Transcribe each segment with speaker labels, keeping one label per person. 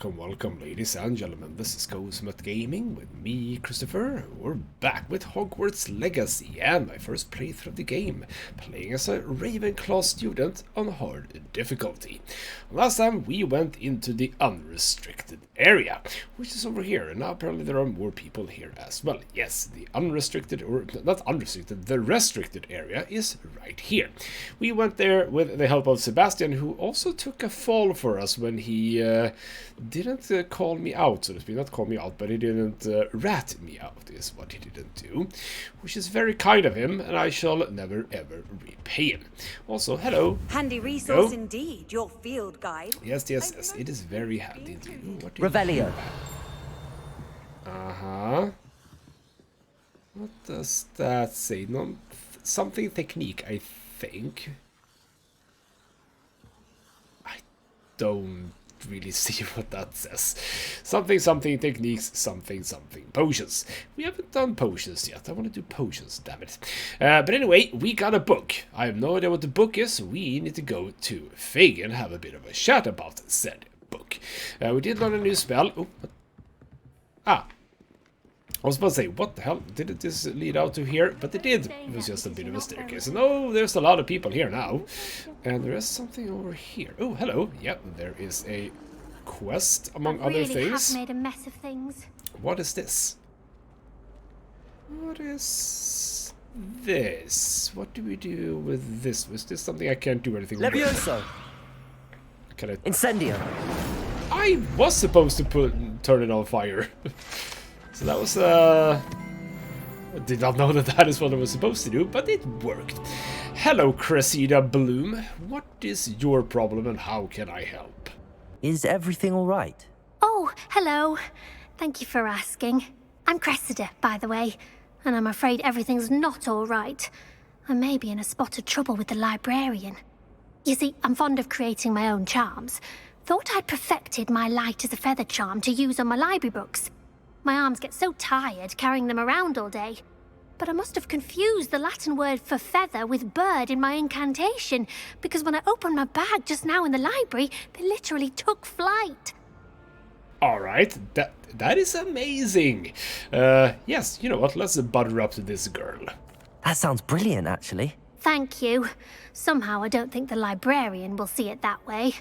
Speaker 1: Welcome, ladies and gentlemen. This is ghostmutgaming with me, Christopher. We're back with Hogwarts Legacy and my first playthrough of the game, playing as a Ravenclaw student on hard difficulty. Last time we went into the unrestricted area, which is over here, and now apparently there are more people here as well. Yes, the unrestricted, or not unrestricted, the restricted area is right here. We went there with the help of Sebastian, who also took a fall for us when he didn't call me out, so to speak. Not call me out, but he didn't rat me out, is what he didn't do, which is very kind of him, and I shall never ever repay him. Also, hello.
Speaker 2: Handy resource indeed, your field guide.
Speaker 1: Yes, it is very handy indeed. Ooh, what
Speaker 3: Revelio.
Speaker 1: Uh-huh. What does that say? Something technique, I think. I don't really see what that says. Something techniques, something potions. We haven't done potions yet. I want to do potions, damn it. But anyway, we got a book. I have no idea what the book is. We need to go to Fig and have a bit of a chat about said book. We did learn a new spell. Oh, I was about to say, what the hell? Didn't this lead out to here? But it did. It was just a bit of a staircase. And oh, there's a lot of people here now. And there is something over here. Oh, hello. Yep, there is a quest, among other things.
Speaker 4: Have made a mess of things.
Speaker 1: What is this? What is this? What do we do with this? Was this something I can't do anything with?
Speaker 3: Levioso.
Speaker 1: Can I?
Speaker 3: Incendio.
Speaker 1: I was supposed to turn it on fire. So that was, I did not know that is what I was supposed to do, but it worked. Hello, Cressida Bloom. What is your problem and how can I help?
Speaker 3: Is everything all right?
Speaker 4: Oh, hello. Thank you for asking. I'm Cressida, by the way, and I'm afraid everything's not all right. I may be in a spot of trouble with the librarian. You see, I'm fond of creating my own charms. Thought I'd perfected my light as a feather charm to use on my library books. My arms get so tired carrying them around all day. But I must have confused the Latin word for feather with bird in my incantation, because when I opened my bag just now in the library, they literally took flight.
Speaker 1: Alright, that is amazing. Yes, you know what, let's butter up to this girl.
Speaker 3: That sounds brilliant, actually.
Speaker 4: Thank you. Somehow I don't think the librarian will see it that way.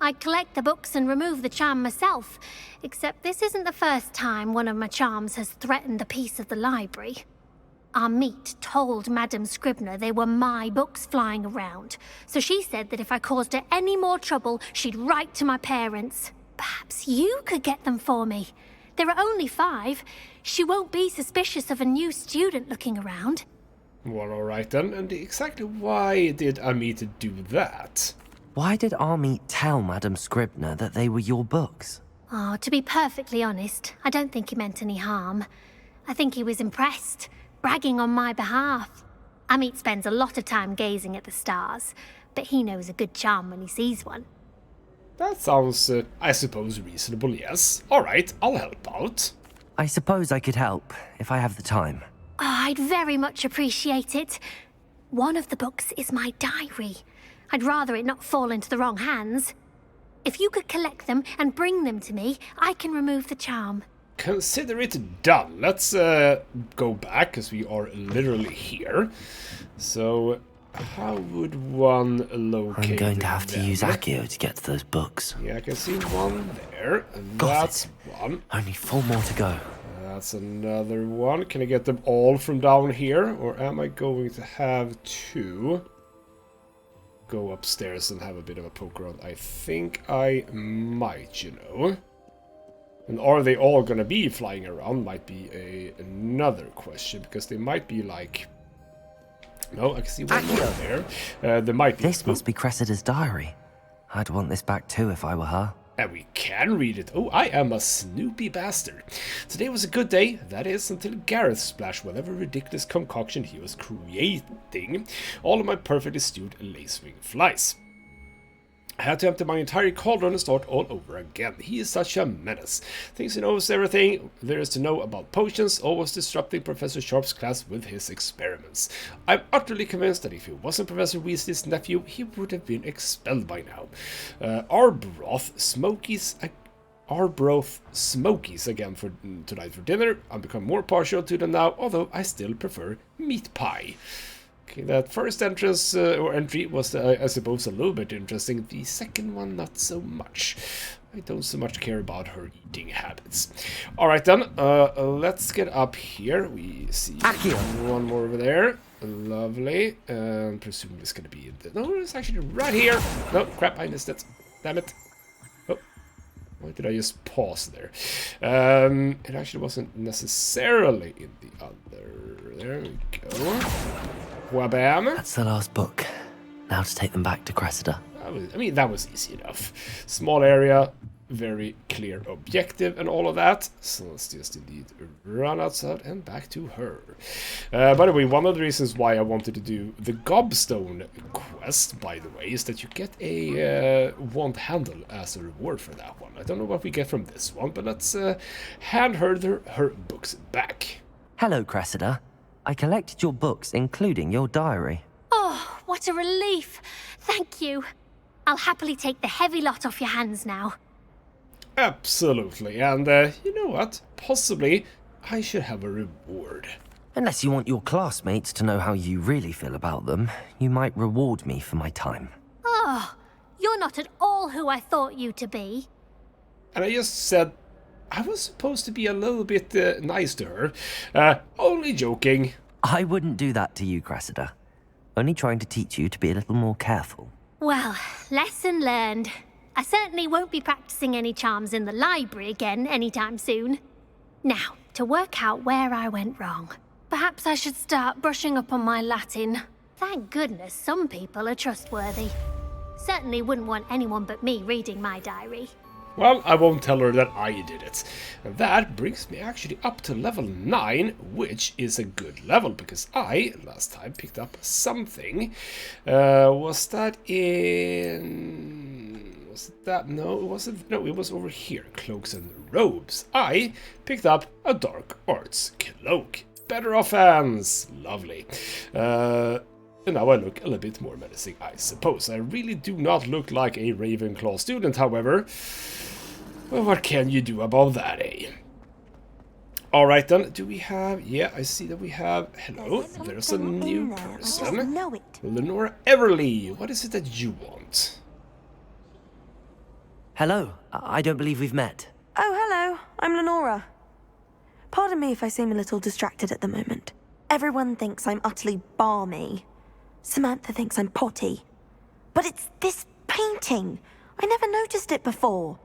Speaker 4: I collect the books and remove the charm myself, except this isn't the first time one of my charms has threatened the peace of the library. Our meet told Madame Scribner they were my books flying around, so she said that if I caused her any more trouble, she'd write to my parents. Perhaps you could get them for me. There are only 5. She won't be suspicious of a new student looking around.
Speaker 1: Well, alright then, and exactly why did Amit do that?
Speaker 3: Why did Army tell Madame Scribner that they were your books?
Speaker 4: Oh, to be perfectly honest, I don't think he meant any harm. I think he was impressed, bragging on my behalf. Amit spends a lot of time gazing at the stars, but he knows a good charm when he sees one.
Speaker 1: That sounds, I suppose, reasonable, yes. Alright, I'll help out.
Speaker 3: I suppose I could help, if I have the time.
Speaker 4: Oh, I'd very much appreciate it. One of the books is my diary. I'd rather it not fall into the wrong hands. If you could collect them and bring them to me, I can remove the charm.
Speaker 1: Consider it done. Let's go back, because we are literally here. So, how would one locate
Speaker 3: I'm going to have
Speaker 1: them?
Speaker 3: to use Accio to get to those books.
Speaker 1: Yeah, I can see one there, and
Speaker 3: Got
Speaker 1: that's
Speaker 3: it.
Speaker 1: one.
Speaker 3: Only 4 more to go.
Speaker 1: That's another one. Can I get them all from down here, or am I going to have to go upstairs and have a bit of a poke around? I think I might, you know. And are they all gonna be flying around? Might be another question, because they might be like... No, I can see one more there. There might be...
Speaker 3: This must be Cressida's diary. I'd want this back too if I were her.
Speaker 1: And we can read it. Oh, I am a snoopy bastard. Today was a good day, that is, until Gareth splashed whatever ridiculous concoction he was creating all of my perfectly stewed lacewing flies. I had to empty my entire cauldron and start all over again. He is such a menace. Thinks he knows everything there is to know about potions, always disrupting Professor Sharp's class with his experiments. I'm utterly convinced that if he wasn't Professor Weasley's nephew, he would have been expelled by now. Arbroath, Smokey's are both smokies again for tonight for dinner. I've become more partial to them now, although I still prefer meat pie. Okay, that first entrance or entry was, I suppose, a little bit interesting. The second one, not so much. I don't so much care about her eating habits. All right, then. Let's get up here. We see one more over there. Lovely. And presumably it's going to be in the... No, it's actually right here. No, crap, I missed it. Damn it. Oh, why did I just pause there? It actually wasn't necessarily in the other... There we go. Wabam.
Speaker 3: That's the last book. Now to take them back to Cressida.
Speaker 1: I mean, that was easy enough. Small area, very clear objective and all of that. So let's just indeed run outside and back to her. By the way, one of the reasons why I wanted to do the Gobstone quest, by the way, is that you get a wand handle as a reward for that one. I don't know what we get from this one, but let's hand her books back.
Speaker 3: Hello, Cressida. I collected your books, including your diary.
Speaker 4: Oh, what a relief. Thank you. I'll happily take the heavy lot off your hands now.
Speaker 1: Absolutely, and you know what? Possibly I should have a reward.
Speaker 3: Unless you want your classmates to know how you really feel about them, you might reward me for my time.
Speaker 4: Oh, you're not at all who I thought you to be.
Speaker 1: And I just said I was supposed to be a little bit nice to her. Only joking.
Speaker 3: I wouldn't do that to you, Cressida. Only trying to teach you to be a little more careful.
Speaker 4: Well, lesson learned. I certainly won't be practicing any charms in the library again anytime soon. Now, to work out where I went wrong. Perhaps I should start brushing up on my Latin. Thank goodness some people are trustworthy. Certainly wouldn't want anyone but me reading my diary.
Speaker 1: Well, I won't tell her that I did it. And that brings me actually up to level 9, which is a good level, because I, last time, picked up something. Was that in... Was it that? No, it wasn't. No, it was over here. Cloaks and robes. I picked up a dark arts cloak. Better offense. Lovely. And now I look a little bit more menacing, I suppose. I really do not look like a Ravenclaw student, however. Well, what can you do about that, eh? Alright then, do we have... Yeah, I see that we have... Hello, there's a new person. Lenora Everly, what is it that you want?
Speaker 3: Hello, I don't believe we've met.
Speaker 5: Oh, hello, I'm Lenora. Pardon me if I seem a little distracted at the moment. Everyone thinks I'm utterly balmy. Samantha thinks I'm potty. But it's this painting. I never noticed it before.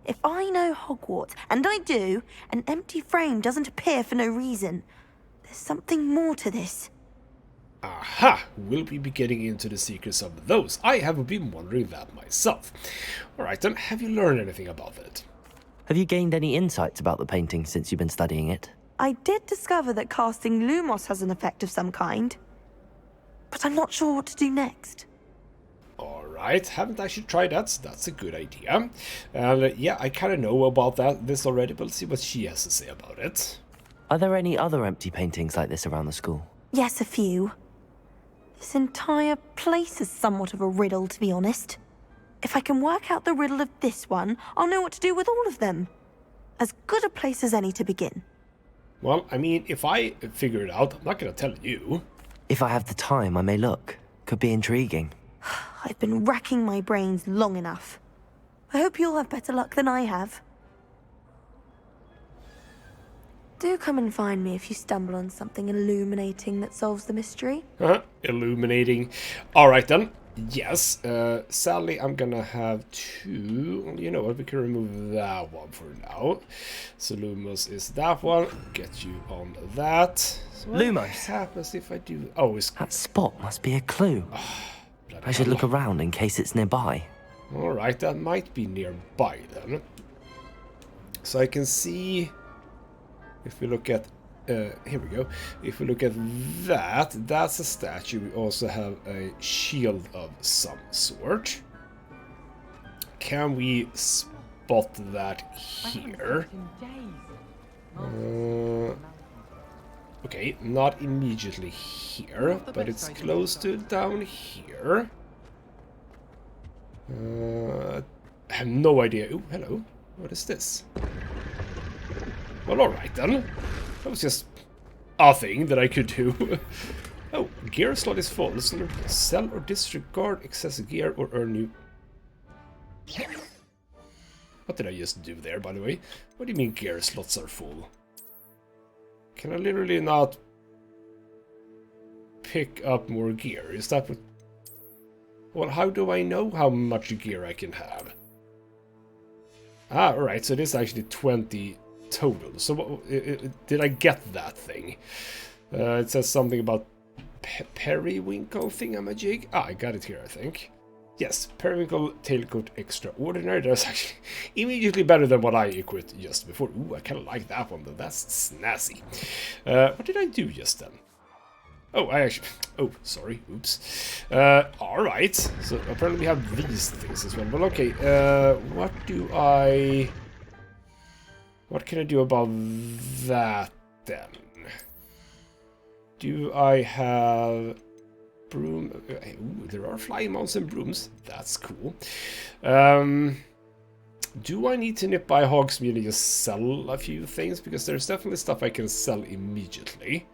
Speaker 5: If I know Hogwarts, and I do, an empty frame doesn't appear for no reason. There's something more to this.
Speaker 1: Aha! Will we be getting into the secrets of those? I have been wondering that myself. Alright then, have you learned anything about it?
Speaker 3: Have you gained any insights about the painting since you've been studying it?
Speaker 5: I did discover that casting Lumos has an effect of some kind. But I'm not sure what to do next.
Speaker 1: Alright, haven't actually tried that, so that's a good idea. And yeah, I kind of know about this already, but let's see what she has to say about it.
Speaker 3: Are there any other empty paintings like this around the school?
Speaker 5: Yes, a few. This entire place is somewhat of a riddle, to be honest. If I can work out the riddle of this one, I'll know what to do with all of them. As good a place as any to begin.
Speaker 1: Well, I mean, if I figure it out, I'm not going to tell you.
Speaker 3: If I have the time, I may look. Could be intriguing.
Speaker 5: I've been racking my brains long enough. I hope you'll have better luck than I have. Do come and find me if you stumble on something illuminating that solves the mystery.
Speaker 1: Illuminating. Alright then. Yes. Sadly, I'm gonna have to... You know what? We can remove that one for now. So Lumos is that one. Get you on that. So
Speaker 3: Lumos?
Speaker 1: What happens if I do... Oh, it's...
Speaker 3: That spot must be a clue. I should look around in case it's nearby.
Speaker 1: Alright, that might be nearby then. So I can see... If we look at... here we go. If we look at that, that's a statue. We also have a shield of some sort. Can we spot that here? Okay, not immediately here, but it's close to down here. I have no idea. Oh, hello. What is this? Well, alright then. That was just a thing that I could do. Oh, gear slot is full. Sell or disregard excess gear or earn new... What did I just do there, by the way? What do you mean gear slots are full? Can I literally not pick up more gear? Is that what... Well, how do I know how much gear I can have? Ah, alright, so this is actually 20 total. So what, did I get that thing? It says something about periwinkle thingamajig. Ah, I got it here, I think. Yes, periwinkle tailcoat extraordinary. That's actually immediately better than what I equipped just before. Ooh, I kind of like that one though. That's snazzy. What did I do just then? Oh, I actually... Oh, sorry. Oops. Alright. So apparently we have these things as well. Well, okay. What do I... What can I do about that then? Do I have... Broom... Ooh, there are flying mounts and brooms. That's cool. Do I need to nip by Hogsmeade and just sell a few things? Because there's definitely stuff I can sell immediately.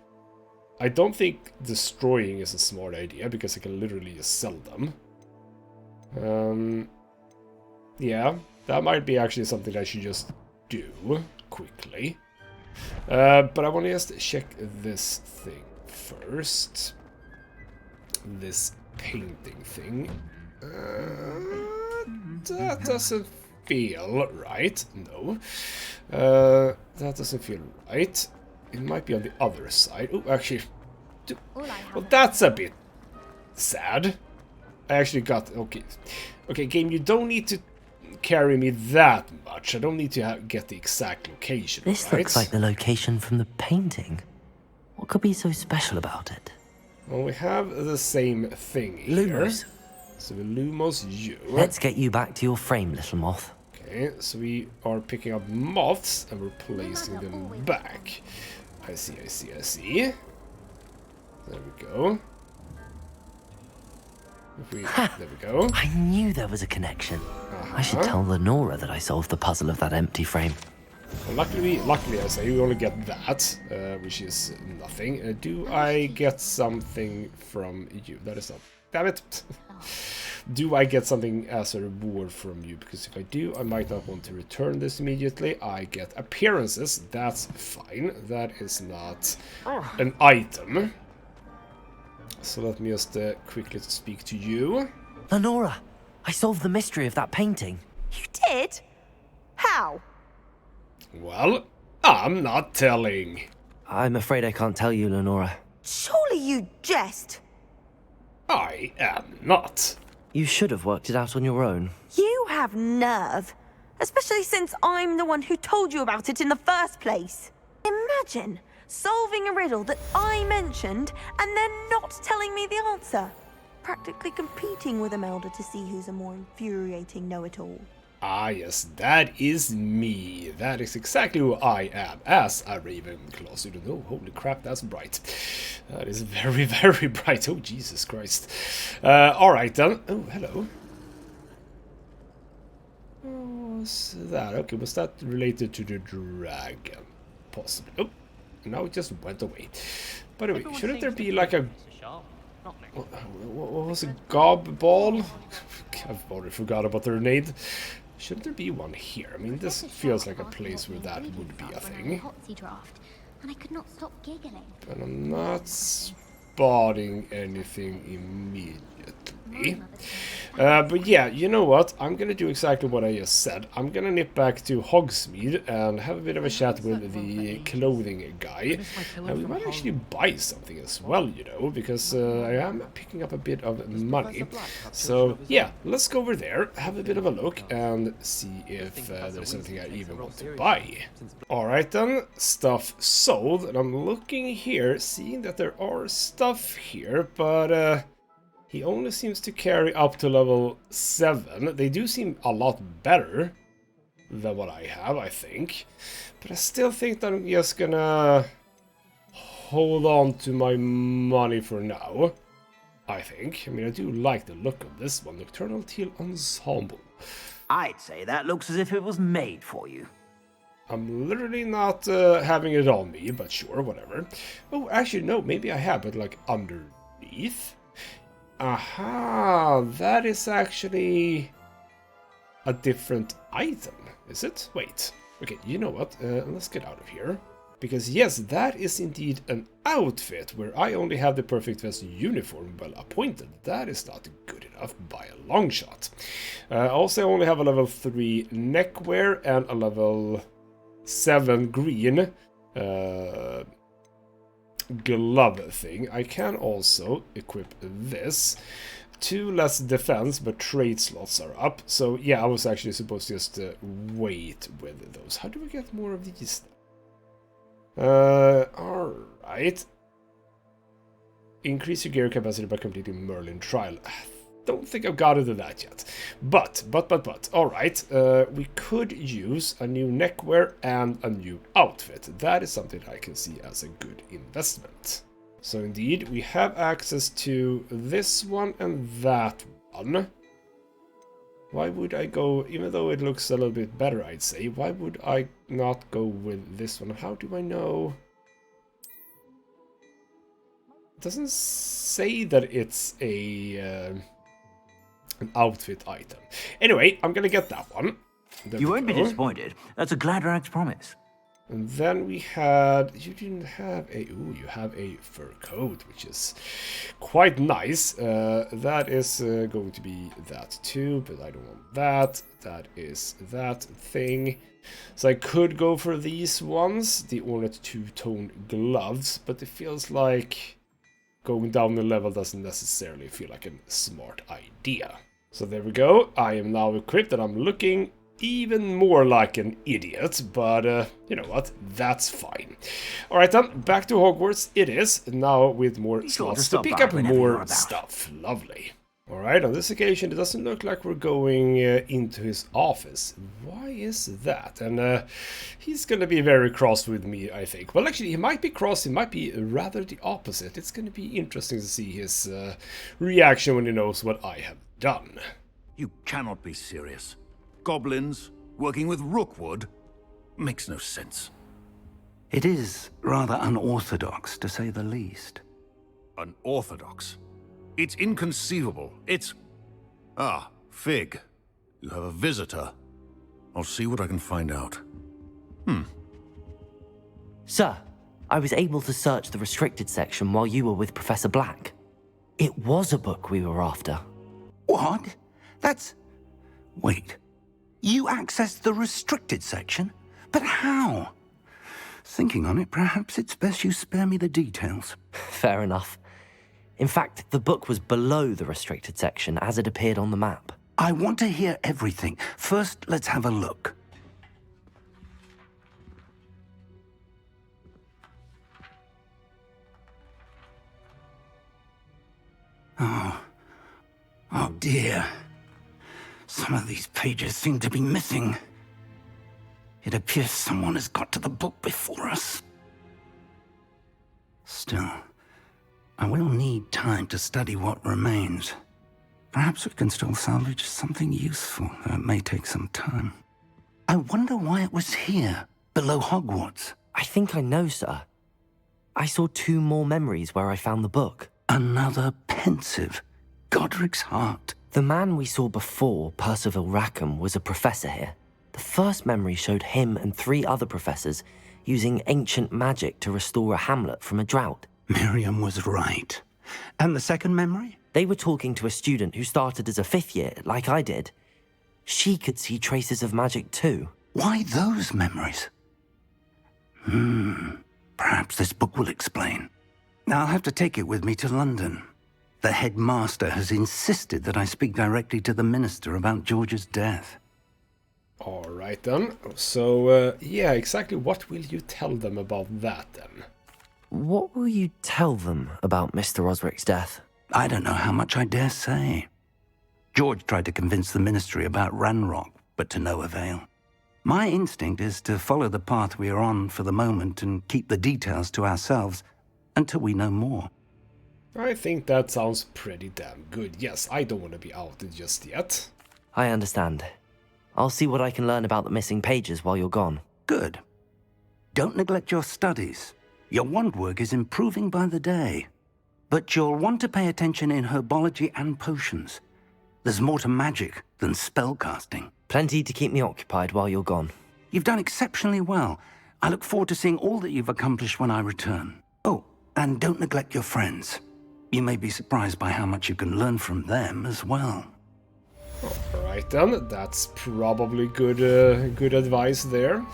Speaker 1: I don't think destroying is a smart idea, because I can literally just sell them. Yeah, that might be actually something I should just do quickly. But I want to just check this thing first. This painting thing. That doesn't feel right. No. That doesn't feel right. It might be on the other side. Oh, actually... Well, that's a bit sad. I actually got... Okay. Okay, game, you don't need to carry me that much. I don't need to get the exact location,
Speaker 3: This
Speaker 1: right?
Speaker 3: looks like the location from the painting. What could be so special about it?
Speaker 1: Well, we have the same thing here.
Speaker 3: Lumos.
Speaker 1: So we Lumos you.
Speaker 3: Let's get you back to your frame, little moth.
Speaker 1: Okay, so we are picking up moths and we're placing them back. I see, I see, I see. There we go. There we go.
Speaker 3: I knew there was a connection. I should tell Lenora that I solved the puzzle of that empty frame.
Speaker 1: Well, luckily, I say we only get that, which is nothing. Do I get something from you? That is not. Damn it! Do I get something as a reward from you? Because if I do, I might not want to return this immediately. I get appearances. That's fine. That is not an item. So let me just quickly speak to you.
Speaker 3: Lenora, I solved the mystery of that painting.
Speaker 5: You did? How?
Speaker 1: Well, I'm not telling.
Speaker 3: I'm afraid I can't tell you, Lenora.
Speaker 5: Surely you jest.
Speaker 1: I am not.
Speaker 3: You should have worked it out on your own.
Speaker 5: You have nerve. Especially since I'm the one who told you about it in the first place. Imagine solving a riddle that I mentioned and then not telling me the answer. Practically competing with Imelda to see who's a more infuriating know-it-all.
Speaker 1: Ah, yes, that is me. That is exactly who I am as a Ravenclaw student. Oh, holy crap, that's bright. That is very, very bright. Oh, Jesus Christ. Alright then. Oh, hello. What was that? Okay, was that related to the dragon? Possibly. Oh, now it just went away. By the way, shouldn't there be like a... What was it? Gob ball? I've already forgot about their name. Shouldn't there be one here? I mean, this feels like a place where that would be a thing.
Speaker 4: And I could not stop giggling.
Speaker 1: But I'm not spotting anything immediately. But yeah, you know what? I'm gonna do exactly what I just said. I'm gonna nip back to Hogsmeade and have a bit of a chat with the clothing guy. And we might actually buy something as well, you know, because I am picking up a bit of money. So yeah, let's go over there, have a bit of a look, and see if there's anything I even want to buy. Alright then, stuff sold. And I'm looking here, seeing that there are stuff here, but... he only seems to carry up to level 7. They do seem a lot better than what I have, I think. But I still think that I'm just gonna hold on to my money for now. I think. I mean, I do like the look of this one. Nocturnal Teal Ensemble.
Speaker 6: I'd say that looks as if it was made for you.
Speaker 1: I'm literally not having it on me, but sure, whatever. Oh, actually, no, maybe I have, but like underneath? Aha, that is actually a different item, is it? Wait, okay, you know what, let's get out of here. Because yes, that is indeed an outfit where I only have the perfect vest uniform well appointed. That is not good enough by a long shot. Also, I only have a level 3 neckwear and a level 7 green glove thing. I can also equip this. 2 less defense, but trade slots are up. So yeah, I was actually supposed to just wait with those. How do we get more of these? Alright. Increase your gear capacity by completing Merlin trial. Don't think I've got to do that yet. But, alright. We could use a new neckwear and a new outfit. That is something I can see as a good investment. So indeed, we have access to this one and that one. Why would I go, even though it looks a little bit better, I'd say, why would I not go with this one? How do I know? It doesn't say that it's an outfit item. Anyway, I'm gonna get that one. There
Speaker 6: You
Speaker 1: we
Speaker 6: won't be
Speaker 1: go.
Speaker 6: disappointed. That's a Gladrag's promise.
Speaker 1: And then we had, you didn't have a, ooh, you have a fur coat, which is quite nice. That is going to be that too, but I don't want that. That is that thing. So I could go for these ones, the Ornate two-tone gloves, but it feels like going down the level doesn't necessarily feel like a smart idea. So there we go. I am now equipped and I'm looking even more like an idiot, but you know what, that's fine. Alright then, back to Hogwarts it is, now with more slots to pick up more stuff. Lovely. Alright, on this occasion it doesn't look like we're going into his office. Why is that? And he's gonna be very cross with me, I think. Well, actually, he might be cross, he might be rather the opposite. It's gonna be interesting to see his reaction when he knows what I have done.
Speaker 7: You cannot be serious. Goblins working with Rookwood makes no sense.
Speaker 8: It is rather unorthodox, to say the least.
Speaker 7: Unorthodox? It's inconceivable. It's... Ah, Fig. You have a visitor. I'll see what I can find out.
Speaker 3: Sir, I was able to search the restricted section while you were with Professor Black. It was a book we were after.
Speaker 8: What? That's... Wait. You accessed the restricted section? But how? Thinking on it, perhaps it's best you spare me the details.
Speaker 3: Fair enough. In fact, the book was below the restricted section as it appeared on the map.
Speaker 8: I want to hear everything. First, let's have a look. Oh dear. Some of these pages seem to be missing. It appears someone has got to the book before us. Still, I will need time to study what remains. Perhaps we can still salvage something useful, though it may take some time. I wonder why it was here, below Hogwarts.
Speaker 3: I think I know, sir. I saw 2 more memories where I found the book.
Speaker 8: Another pensive. Godric's heart.
Speaker 3: The man we saw before, Percival Rackham, was a professor here. The first memory showed him and 3 other professors using ancient magic to restore a hamlet from a drought.
Speaker 8: Miriam was right. And the second memory?
Speaker 3: They were talking to a student who started as a 5th year, like I did. She could see traces of magic too.
Speaker 8: Why those memories? Perhaps this book will explain. I'll have to take it with me to London. The headmaster has insisted that I speak directly to the minister about George's death.
Speaker 1: Alright then. So, yeah, exactly what will you tell them about that then?
Speaker 3: What will you tell them about Mr. Osric's death?
Speaker 8: I don't know how much I dare say. George tried to convince the ministry about Ranrock, but to no avail. My instinct is to follow the path we are on for the moment and keep the details to ourselves until we know more.
Speaker 1: I think that sounds pretty damn good. Yes, I don't want to be outed just yet.
Speaker 3: I understand. I'll see what I can learn about the missing pages while you're gone.
Speaker 8: Good. Don't neglect your studies. Your wand work is improving by the day. But you'll want to pay attention in herbology and potions. There's more to magic than spellcasting.
Speaker 3: Plenty to keep me occupied while you're gone.
Speaker 8: You've done exceptionally well. I look forward to seeing all that you've accomplished when I return. Oh, and don't neglect your friends. You may be surprised by how much you can learn from them as well.
Speaker 1: Alright then, that's probably good advice there.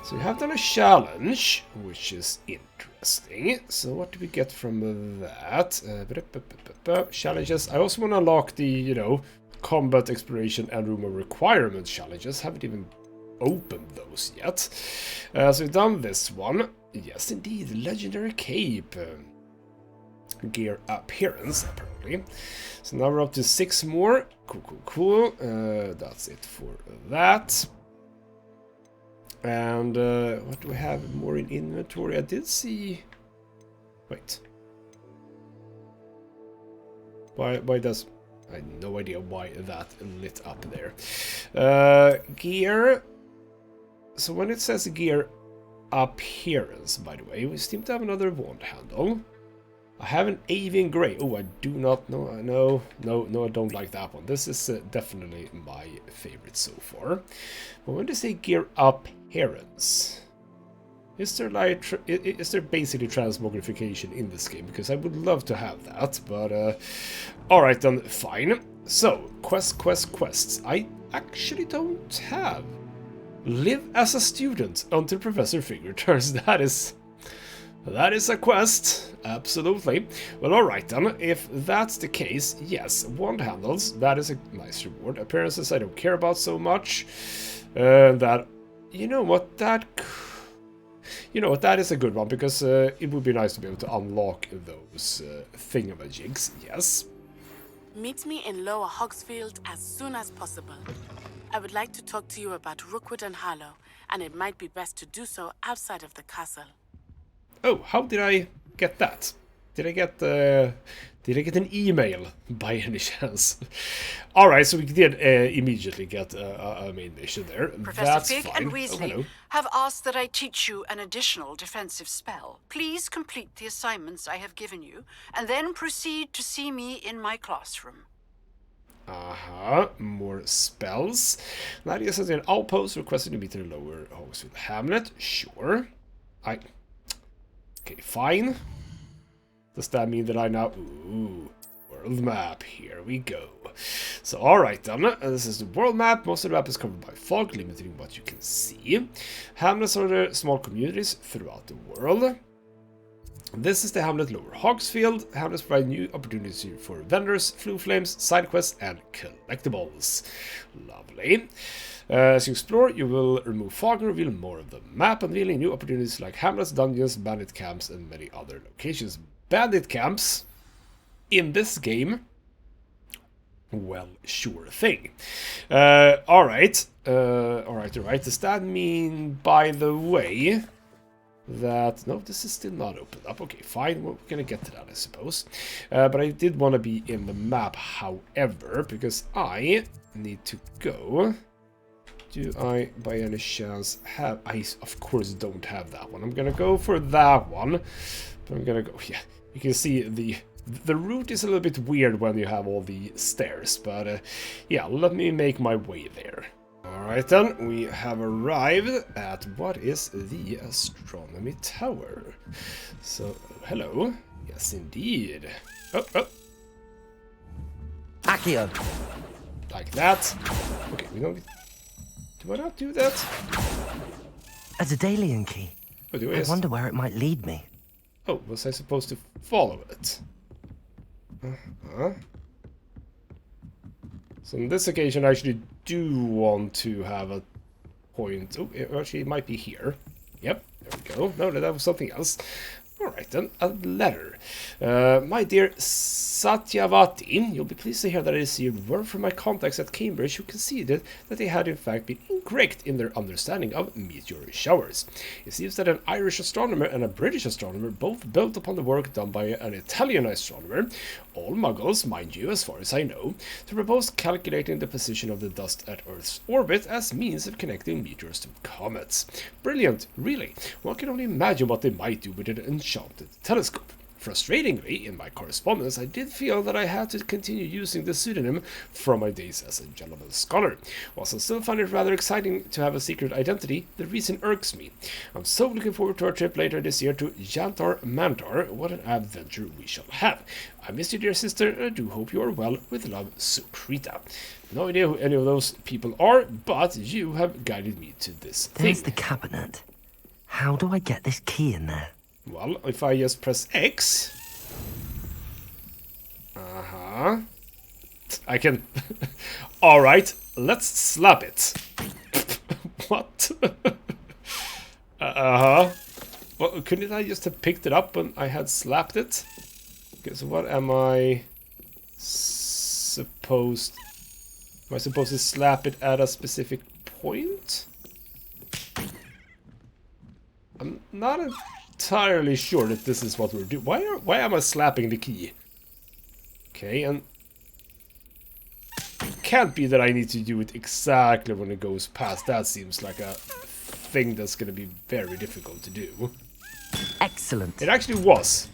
Speaker 1: So we have done a challenge, which is interesting. So what do we get from that? Challenges. I also want to unlock the, you know, combat, exploration, and room of requirements challenges. Haven't even opened those yet. So we've done this one. Yes, indeed, legendary cape. Gear appearance, apparently. So now we're up to 6 more. Cool. That's it for that. And what do we have more in inventory? I did see... Wait. Why does... I have no idea why that lit up there. Gear... So when it says gear appearance, by the way, we seem to have another wand handle. I have an avian grey. Oh, I do not know. No, I don't like that one. This is definitely my favorite so far. But when they say gear appearance, is there like is there basically transmogrification in this game? Because I would love to have that. But all right then, fine. So quests. I actually don't have. Live as a student until Professor Fig returns. That is a quest, absolutely. Well, alright then, if that's the case, yes, wand handles, that is a nice reward. Appearances I don't care about so much. That, you know what, that is a good one, because it would be nice to be able to unlock those thingamajigs, yes.
Speaker 9: Meet me in Lower Hogsfield as soon as possible. I would like to talk to you about Rookwood and Harlow, and it might be best to do so outside of the castle.
Speaker 1: Oh, how did I get that? Did I get an email by any chance? All right, so we did immediately get a main mission there.
Speaker 10: Professor
Speaker 1: That's
Speaker 10: Fig
Speaker 1: fine.
Speaker 10: and Weasley have asked that I teach you an additional defensive spell. Please complete the assignments I have given you, and then proceed to see me in my classroom.
Speaker 1: More spells. Nadia says an outpost requesting to meet in the Lower Hogsfield Hamlet. Sure. Okay, fine. Does that mean that I now... Ooh, world map. Here we go. So, alright then. This is the world map. Most of the map is covered by fog, limiting what you can see. Hamlets are the small communities throughout the world. This is the Hamlet Lower Hogsfield. Hamlets provide new opportunities for vendors, flue flames, side quests, and collectibles. Lovely. As you explore, you will remove fog and reveal more of the map, unveiling new opportunities like hamlets, dungeons, bandit camps, and many other locations. Bandit camps in this game? Well, sure thing. Alright. Does that mean, by the way, that... No, this is still not opened up. Okay, fine. We're gonna get to that, I suppose. But I did want to be in the map, however, because I need to go... Do I, by any chance, have... I, of course, don't have that one. I'm gonna go for that one. But I'm gonna go... Yeah, you can see the route is a little bit weird when you have all the stairs. But, yeah, let me make my way there. Alright then, we have arrived at what is the astronomy tower. So, hello. Yes, indeed. Oh.
Speaker 3: Accio!
Speaker 1: Like that. Okay, we don't... Do I not do that?
Speaker 3: A Daedalian key.
Speaker 1: Oh, do
Speaker 3: I wonder where it might lead me.
Speaker 1: Oh, was I supposed to follow it? So on this occasion, I actually do want to have a point. Oh, actually, it might be here. Yep, there we go. No, that was something else. Alright then, a letter. My dear Satyavati, you'll be pleased to hear that I received word from my contacts at Cambridge who conceded that they had in fact been incorrect in their understanding of meteor showers. It seems that an Irish astronomer and a British astronomer both built upon the work done by an Italian astronomer, all muggles, mind you, as far as I know, to propose calculating the position of the dust at Earth's orbit as means of connecting meteors to comets. Brilliant, really. One can only imagine what they might do with an enchanted telescope. Frustratingly, in my correspondence, I did feel that I had to continue using the pseudonym from my days as a gentleman scholar. Whilst I still find it rather exciting to have a secret identity, the reason irks me. I'm so looking forward to our trip later this year to Yantar Mantar. What an adventure we shall have. I miss you, dear sister, and I do hope you are well. With love, Sukrita. No idea who any of those people are, but you have guided me to this thing.
Speaker 3: There's the cabinet. How do I get this key in there?
Speaker 1: Well, if I just press X... I can... Alright, let's slap it. What? Well, couldn't I just have picked it up when I had slapped it? Okay, so what am I supposed... Am I supposed to slap it at a specific point? I'm not entirely sure that this is what we're doing. Why am I slapping the key? Okay, and it can't be that I need to do it exactly when it goes past. That seems like a thing that's going to be very difficult to do.
Speaker 3: Excellent.
Speaker 1: It actually was.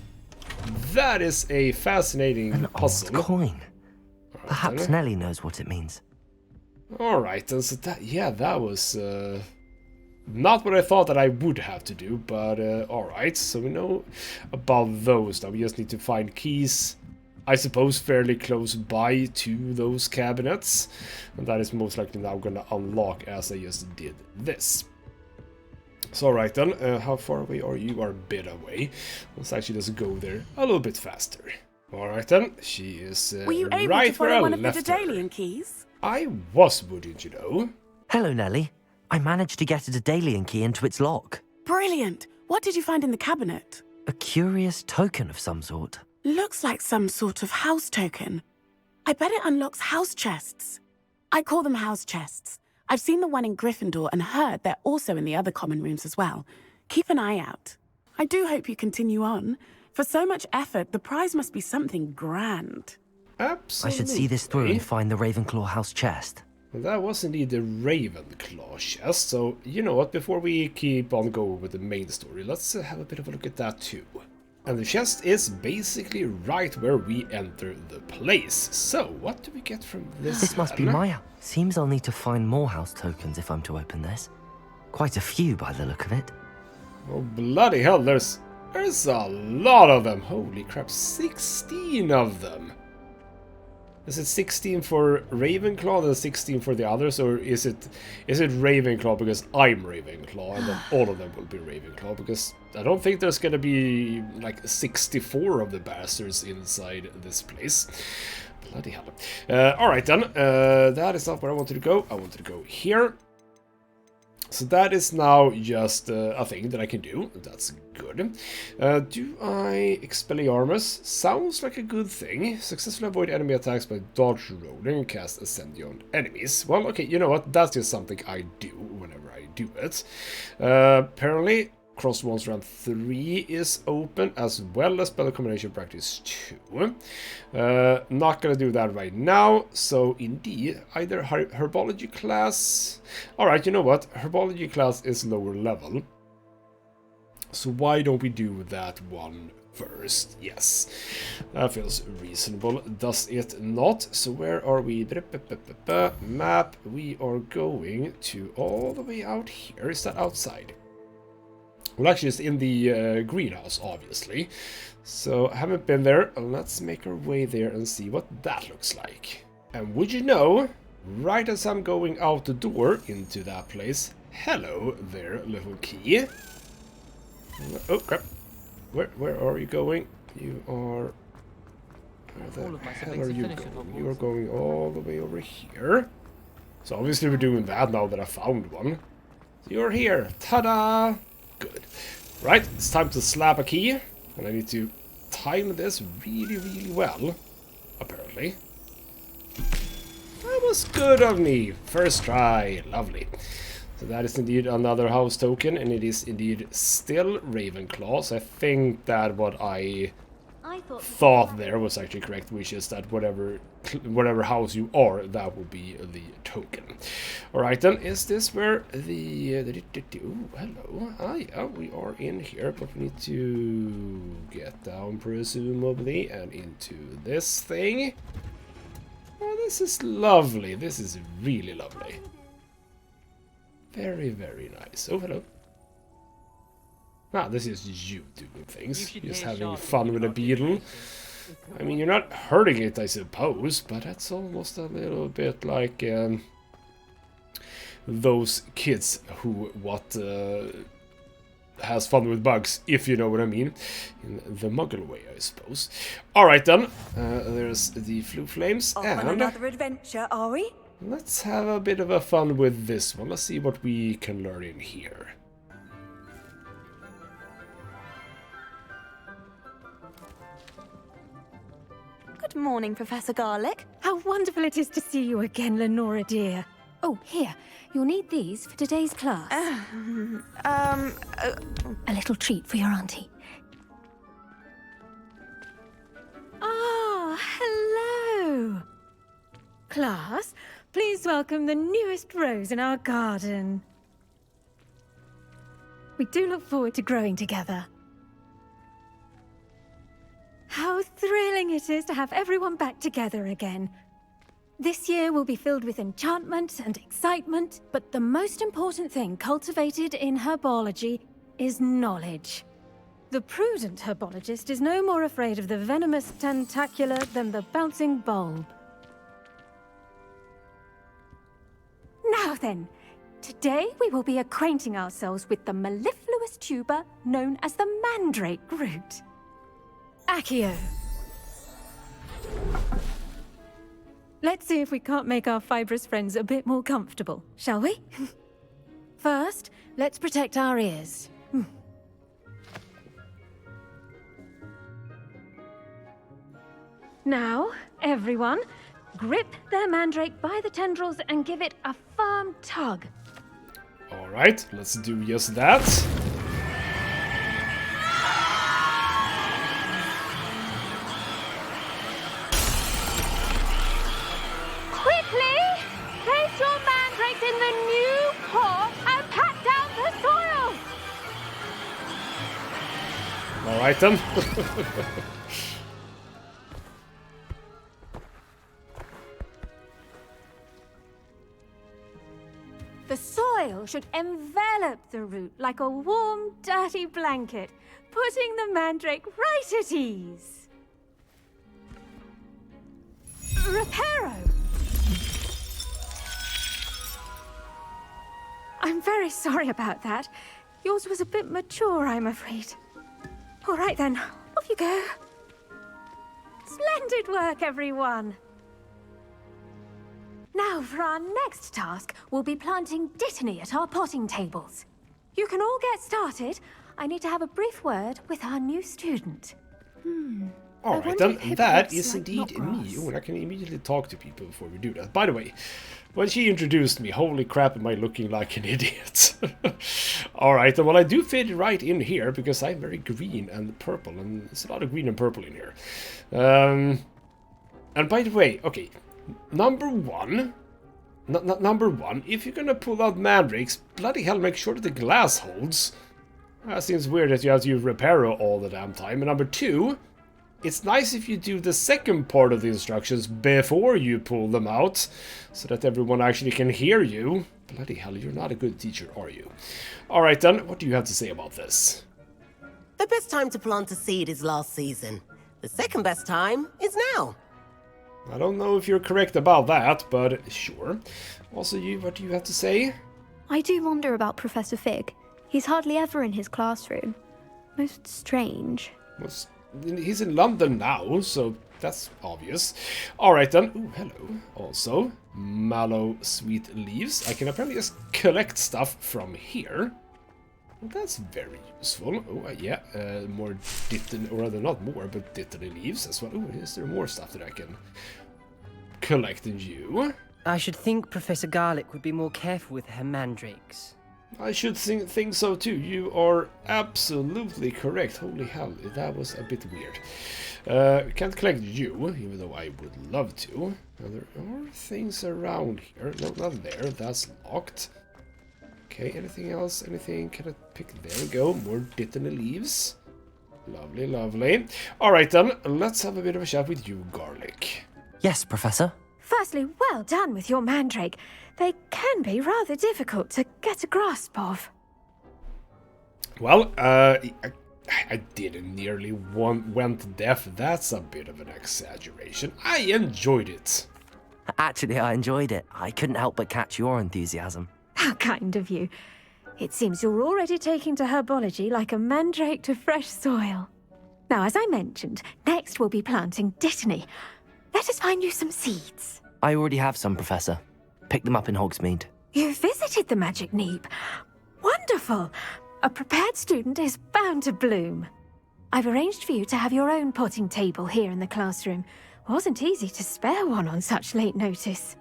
Speaker 1: That is a fascinating puzzle.
Speaker 3: Old coin.
Speaker 1: Right,
Speaker 3: Perhaps Nellie knows what it means.
Speaker 1: Alright, and so that was not what I thought that I would have to do, but alright, so we know about those. Now we just need to find keys, I suppose, fairly close by to those cabinets, and that is most likely now gonna unlock as I just did this. So alright then, how far away are you? You are a bit away. Let's actually just go there a little bit faster. Alright then, she is
Speaker 9: Were you able
Speaker 1: right
Speaker 9: to follow
Speaker 1: where I
Speaker 9: one of the
Speaker 1: left her.
Speaker 9: Daedalian keys?
Speaker 1: I was, wouldn't you know?
Speaker 3: Hello, Nellie. I managed to get a Daedalian key into its lock.
Speaker 9: Brilliant! What did you find in the cabinet?
Speaker 3: A curious token of some sort.
Speaker 9: Looks like some sort of house token. I bet it unlocks house chests. I call them house chests. I've seen the one in Gryffindor and heard they're also in the other common rooms as well. Keep an eye out. I do hope you continue on. For so much effort, the prize must be something grand.
Speaker 1: Absolutely.
Speaker 3: I should see this through and find the Ravenclaw house chest.
Speaker 1: Well, that was indeed the Ravenclaw chest, so you know what, before we keep on going with the main story, let's have a bit of a look at that too. And the chest is basically right where we enter the place. So, what do we get from this?
Speaker 3: This must be my house. Seems I'll need to find more house tokens if I'm to open this. Quite a few by the look of it.
Speaker 1: Oh, bloody hell, there's a lot of them. Holy crap, 16 of them. Is it 16 for Ravenclaw and 16 for the others, or is it Ravenclaw because I'm Ravenclaw and then all of them will be Ravenclaw? Because I don't think there's gonna be like 64 of the bastards inside this place. Bloody hell. Alright then, that is not where I wanted to go. I wanted to go here. So that is now just a thing that I can do. That's good. Do I Expelliarmus? Sounds like a good thing. Successfully avoid enemy attacks by dodge rolling and cast Ascension on enemies. Well, okay, you know what? That's just something I do whenever I do it. Apparently, Cross Wands round 3 is open, as well as Spell Combination Practice 2. Not gonna do that right now, so indeed, either Herbology class... Alright, you know what? Herbology class is lower level. So why don't we do that one first? Yes, that feels reasonable, does it not? So where are we? Map, we are going to all the way out here. Is that outside? Well, actually, it's in the greenhouse, obviously. So, I haven't been there. Let's make our way there and see what that looks like. And would you know, right as I'm going out the door into that place, hello there, little key. Oh, crap. Where are you going? You are... Where the hell are you going? You are going all the way over here. So, obviously, we're doing that now that I found one. So, you're here. Ta-da! Good. Right, it's time to slap a key. And I need to time this really, really well, apparently. That was good of me. First try. Lovely. So that is indeed another house token, and it is indeed still Ravenclaw. So I think that what I thought there was actually correct, which is that whatever house you are, that will be the token. Alright then, is this where the... Ooh, hello. Ah, yeah, we are in here, but we need to get down, presumably, and into this thing. Oh, this is lovely. This is really lovely. Very, very nice. Oh, hello. Ah, this is you doing things. Just having fun with a beetle. I mean, you're not hurting it, I suppose, but that's almost a little bit like those kids who has fun with bugs, if you know what I mean. In the muggle way, I suppose. Alright then, there's the Flue Flames,
Speaker 2: Off
Speaker 1: and...
Speaker 2: on another adventure, are we?
Speaker 1: Let's have a bit of a fun with this one. Let's see what we can learn in here.
Speaker 5: Good morning, Professor Garlick.
Speaker 11: How wonderful it is to see you again, Lenora dear. Oh, here. You'll need these for today's class. A little treat for your auntie. Ah, hello. Class, please welcome the newest rose in our garden. We do look forward to growing together. How thrilling it is to have everyone back together again. This year will be filled with enchantment and excitement, but the most important thing cultivated in herbology is knowledge. The prudent herbologist is no more afraid of the venomous tentacula than the bouncing bulb. Now then, today we will be acquainting ourselves with the mellifluous tuber known as the mandrake root. Accio. Let's see if we can't make our fibrous friends a bit more comfortable, shall we? First, let's protect our ears. Now, everyone, grip their mandrake by the tendrils and give it a firm tug.
Speaker 1: Alright, let's do just that.
Speaker 11: Quickly, place your mandrakes in the new pot and pat down the soil.
Speaker 1: Alright then.
Speaker 11: The soil should envelop the root like a warm, dirty blanket, putting the mandrake right at ease. Reparo! I'm very sorry about that. Yours was a bit mature, I'm afraid. All right then, off you go. Splendid work, everyone! Now, for our next task, we'll be planting dittany at our potting tables. You can all get started. I need to have a brief word with our new student.
Speaker 1: Alright then, that is indeed me. Oh, and I can immediately talk to people before we do that. By the way, when she introduced me, holy crap, am I looking like an idiot. Alright, well I do fit right in here, because I'm very green and purple, and there's a lot of green and purple in here. And by the way, okay, number one, if you're gonna pull out mandrakes, bloody hell, make sure that the glass holds. That seems weird that you have to use Reparo all the damn time. And number two, it's nice if you do the second part of the instructions before you pull them out, so that everyone actually can hear you. Bloody hell, you're not a good teacher, are you? Alright then, what do you have to say about this?
Speaker 12: The best time to plant a seed is last season. The second best time is now.
Speaker 1: I don't know if you're correct about that, but sure. Also, what do you have to say?
Speaker 13: I do wonder about Professor Fig. He's hardly ever in his classroom. Most strange.
Speaker 1: Well, he's in London now, so that's obvious. Alright then. Ooh, hello. Also, mallow sweet leaves. I can apparently just collect stuff from here. Well, that's very useful. Oh, yeah, more Dittany, or rather not more, but Dittany leaves as well. Oh, is there more stuff that I can collect in you?
Speaker 14: I should think Professor Garlick would be more careful with her mandrakes.
Speaker 1: I should think so too. You are absolutely correct. Holy hell, that was a bit weird. Can't collect you, even though I would love to. Now, there are things around here. No, not there. That's locked. Okay, anything else? Anything? Can I pick? There we go. More Dittany leaves. Lovely, lovely. Alright then, let's have a bit of a chat with you, Garlic.
Speaker 3: Yes, Professor?
Speaker 11: Firstly, well done with your mandrake. They can be rather difficult to get a grasp of.
Speaker 1: Well, I didn't nearly went deaf. That's a bit of an exaggeration. I enjoyed it.
Speaker 3: Actually, I enjoyed it. I couldn't help but catch your enthusiasm.
Speaker 11: How kind of you. It seems you're already taking to herbology like a mandrake to fresh soil. Now, as I mentioned, next we'll be planting Dittany. Let us find you some seeds.
Speaker 3: I already have some, Professor. Picked them up in Hogsmeade.
Speaker 11: You visited the Magic Neep. Wonderful. A prepared student is bound to bloom. I've arranged for you to have your own potting table here in the classroom. Wasn't easy to spare one on such late notice.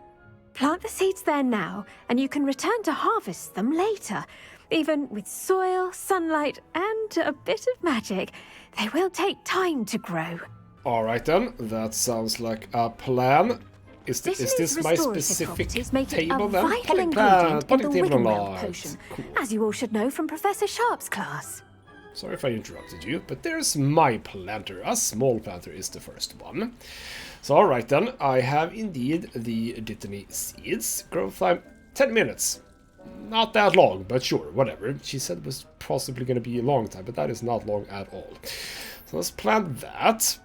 Speaker 11: Plant the seeds there now, and you can return to harvest them later. Even with soil, sunlight, and a bit of magic, they will take time to grow.
Speaker 1: Alright then, that sounds like a plan. Is this my specific table then?
Speaker 11: Potting table
Speaker 1: unlocked.
Speaker 11: Potion, cool. As you all should know from Professor Sharp's class.
Speaker 1: Sorry if I interrupted you, but there's my planter. A small planter is the first one. So alright then, I have indeed the Dittany seeds. Growth time 10 minutes. Not that long, but sure, whatever. She said it was possibly going to be a long time, but that is not long at all. So let's plant that.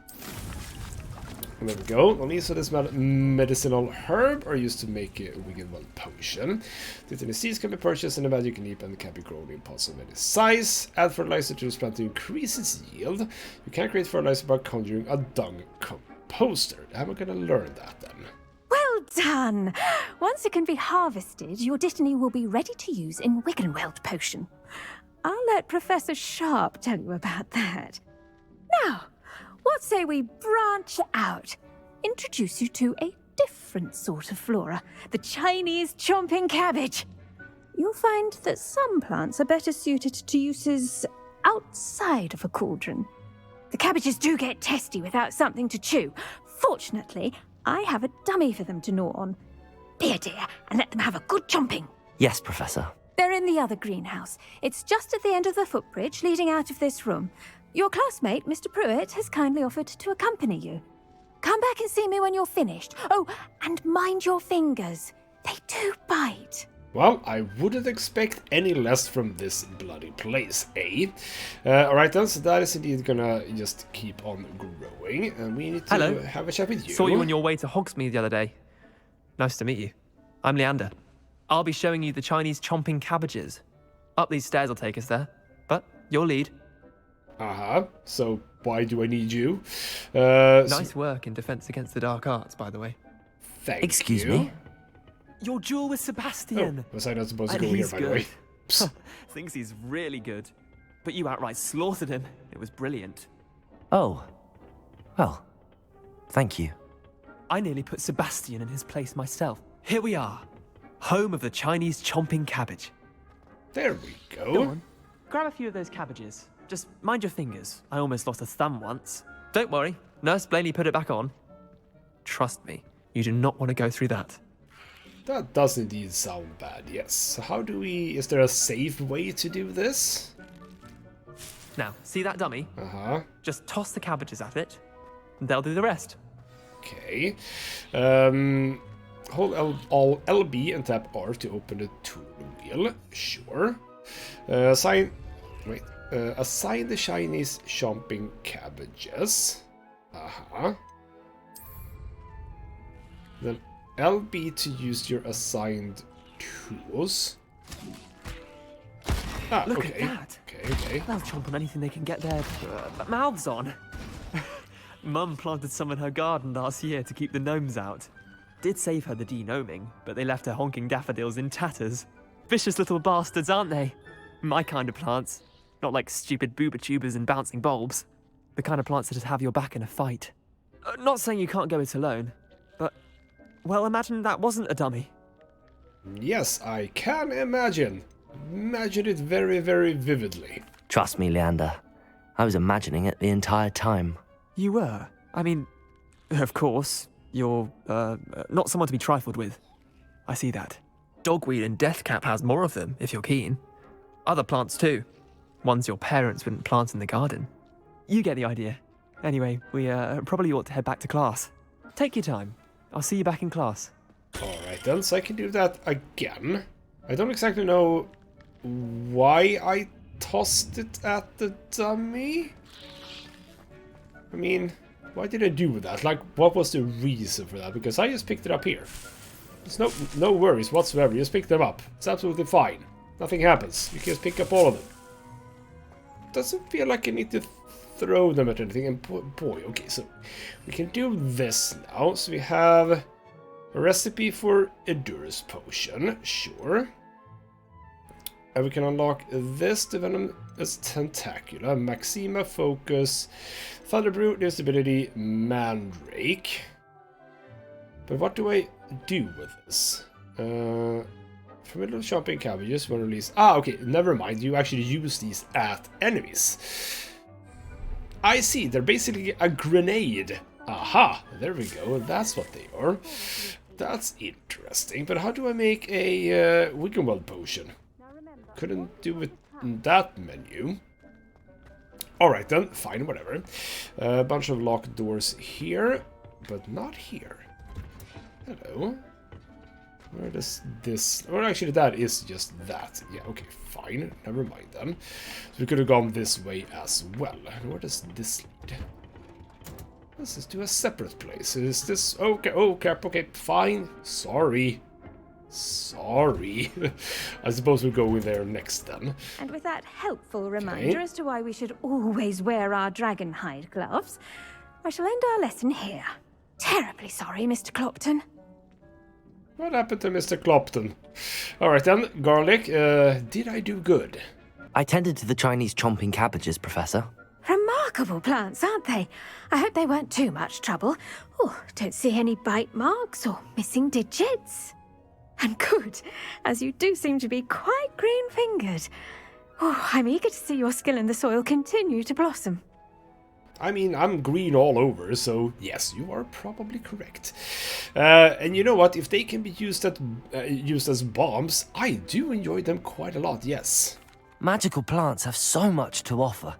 Speaker 1: And there we go. Only so this medicinal herb are used to make a wicked one potion. Dittany seeds can be purchased in a magic leap and can be grown in pots of any size. Add fertilizer to this plant to increase its yield. You can create fertilizer by conjuring a dung composter. How am I going to learn that then?
Speaker 11: Well done! Once it can be harvested, your Dittany will be ready to use in Wiggenweld potion. I'll let Professor Sharp tell you about that. Now, what say we branch out? Introduce you to a different sort of flora, the Chinese chomping cabbage. You'll find that some plants are better suited to uses outside of a cauldron. The cabbages do get testy without something to chew. Fortunately, I have a dummy for them to gnaw on. Be a dear and let them have a good chomping.
Speaker 3: Yes, Professor.
Speaker 11: They're in the other greenhouse. It's just at the end of the footbridge leading out of this room. Your classmate, Mr. Pruitt, has kindly offered to accompany you. Come back and see me when you're finished. Oh, and mind your fingers. They do bite.
Speaker 1: Well, I wouldn't expect any less from this bloody place, eh? Alright then, so that is indeed gonna just keep on growing, and we need to have a chat with you.
Speaker 15: Saw you on your way to Hogsmeade the other day. Nice to meet you. I'm Leander. I'll be showing you the Chinese chomping cabbages. Up these stairs will take us there, but your lead.
Speaker 1: So why do I need you?
Speaker 15: Nice work in Defense Against the Dark Arts, by the way.
Speaker 1: Thank
Speaker 3: Excuse
Speaker 1: you.
Speaker 3: me?
Speaker 15: Your duel with Sebastian.
Speaker 1: Oh, was I not supposed to go here, by the way?
Speaker 15: Thinks he's really good. But you outright slaughtered him. It was brilliant.
Speaker 3: Oh. Well, thank you.
Speaker 15: I nearly put Sebastian in his place myself. Here we are. Home of the Chinese chomping cabbage.
Speaker 1: There we go.
Speaker 15: Go on. Grab a few of those cabbages. Just mind your fingers. I almost lost a thumb once. Don't worry. Nurse Blaney put it back on. Trust me. You do not want to go through that.
Speaker 1: That does indeed sound bad, yes. So how do we... Is there a safe way to do this?
Speaker 15: Now, see that dummy? Just toss the cabbages at it, and they'll do the rest.
Speaker 1: Okay. Hold LB and tap R to open the tool wheel. Sure. Assign the Chinese chomping cabbages. Then LB to use your assigned tools.
Speaker 15: Look
Speaker 1: okay.
Speaker 15: at that.
Speaker 1: Okay.
Speaker 15: They'll chomp on anything they can get their mouths on. Mum planted some in her garden last year to keep the gnomes out. Did save her the de-gnoming, but they left her honking daffodils in tatters. Vicious little bastards, aren't they? My kind of plants. Not like stupid booba tubers and bouncing bulbs. The kind of plants that just have your back in a fight. Not saying you can't go it alone, but, well, imagine that wasn't a dummy.
Speaker 1: Yes, I can imagine. Imagine it very, very vividly.
Speaker 3: Trust me, Leander. I was imagining it the entire time.
Speaker 15: You were? I mean, of course, you're, not someone to be trifled with. I see that. Dogweed and deathcap has more of them, if you're keen. Other plants too. Ones your parents wouldn't plant in the garden. You get the idea. Anyway, we probably ought to head back to class. Take your time. I'll see you back in class.
Speaker 1: Alright then, so I can do that again. I don't exactly know why I tossed it at the dummy. I mean, why did I do that? Like, what was the reason for that? Because I just picked it up here. There's no worries whatsoever. You just pick them up. It's absolutely fine. Nothing happens. You can just pick up all of them. Doesn't feel like I need to throw them at anything. And boy, okay, so we can do this now. So we have a recipe for Edurus potion, sure. And we can unlock this to Venom as Tentacula, Maxima Focus, Thunderbrew, this ability, Mandrake. But what do I do with this? Formidable shopping cabbages when released. Ah, okay, never mind. You actually use these at enemies. I see, they're basically a grenade. Aha, there we go. That's what they are. That's interesting. But how do I make a Wiggenweld potion? Couldn't do it in that menu. Alright then, fine, whatever. A bunch of locked doors here, but not here. Hello. Where does this... Or actually, that is just that. Yeah, okay, fine. Never mind then. So we could have gone this way as well. And where does this lead? This is to a separate place. Is this... Okay, okay, fine. Sorry. I suppose we'll go in there next then.
Speaker 11: And with that helpful reminder as to why we should always wear our dragon hide gloves, I shall end our lesson here. Terribly sorry, Mr. Clopton.
Speaker 1: What happened to Mr. Clopton? Alright then, Garlic, did I do good?
Speaker 3: I tended to the Chinese chomping cabbages, Professor.
Speaker 11: Remarkable plants, aren't they? I hope they weren't too much trouble. Oh, don't see any bite marks or missing digits. And good, as you do seem to be quite green-fingered. Oh, I'm eager to see your skill in the soil continue to blossom.
Speaker 1: I mean, I'm green all over, so yes, you are probably correct. And you know what? If they can be used as bombs, I do enjoy them quite a lot, yes.
Speaker 3: Magical plants have so much to offer.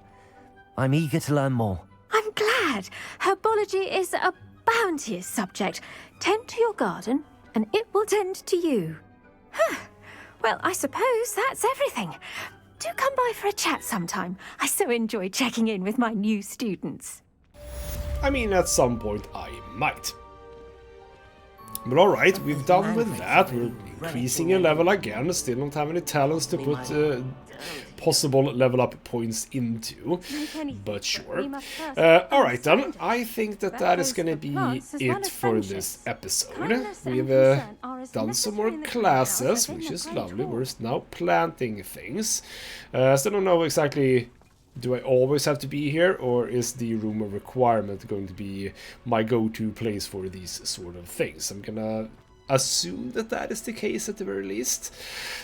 Speaker 3: I'm eager to learn more.
Speaker 11: I'm glad. Herbology is a bounteous subject. Tend to your garden, and it will tend to you. Huh. Well, I suppose that's everything. Do come by for a chat sometime. I so enjoy checking in with my new students.
Speaker 1: I mean, at some point I might. But alright, we've done with that. We're increasing a level again. Still don't have any talents to put possible level up points into. But sure. Alright then, I think that is going to be it for this episode. We've done some more classes, which is lovely. We're now planting things. Still don't know exactly... Do I always have to be here, or is the room of requirement going to be my go-to place for these sort of things? I'm gonna assume that is the case at the very least.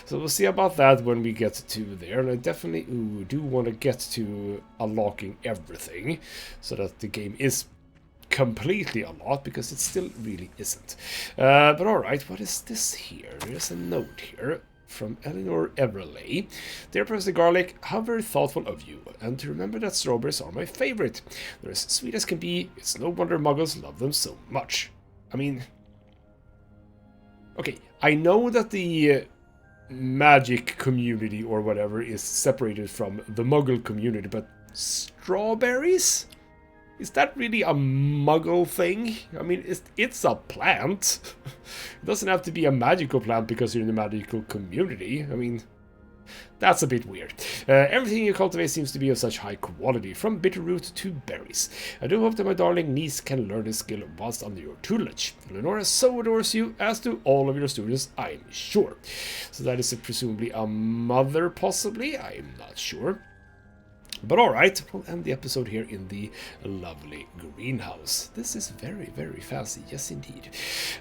Speaker 1: So we'll see about that when we get to there. And I definitely do want to get to unlocking everything, so that the game is completely unlocked, because it still really isn't. But alright, what is this here? There's a note here. From Eleanor Everley. Dear Professor Garlic, how very thoughtful of you, and to remember that strawberries are my favorite. They're as sweet as can be. It's no wonder muggles love them so much. I mean... Okay, I know that the magic community or whatever is separated from the muggle community, but strawberries? Is that really a muggle thing? I mean, it's a plant. It doesn't have to be a magical plant because you're in the magical community. I mean, That's a bit weird. Everything you cultivate seems to be of such high quality, from bitterroot to berries. I do hope that my darling niece can learn this skill whilst under your tutelage. Lenora so adores you, as do all of your students, I'm sure. So that is presumably a mother, possibly? I'm not sure. But alright, we'll end the episode here in the lovely greenhouse. This is very, very fancy, yes indeed.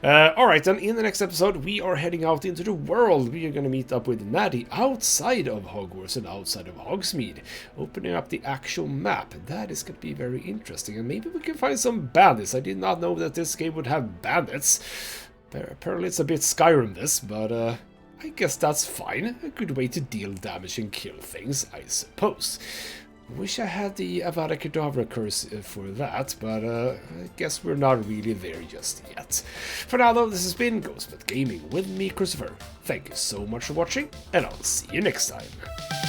Speaker 1: Alright, then in the next episode we are heading out into the world. We are going to meet up with Maddie outside of Hogwarts and outside of Hogsmeade, opening up the actual map. That is going to be very interesting, and maybe we can find some bandits. I did not know that this game would have bandits. Apparently it's a bit Skyrim this, but I guess that's fine. A good way to deal damage and kill things, I suppose. Wish I had the Avada Kedavra curse for that, but I guess we're not really there just yet. For now though, this has been ghostmutgaming with me, Christopher. Thank you so much for watching, and I'll see you next time.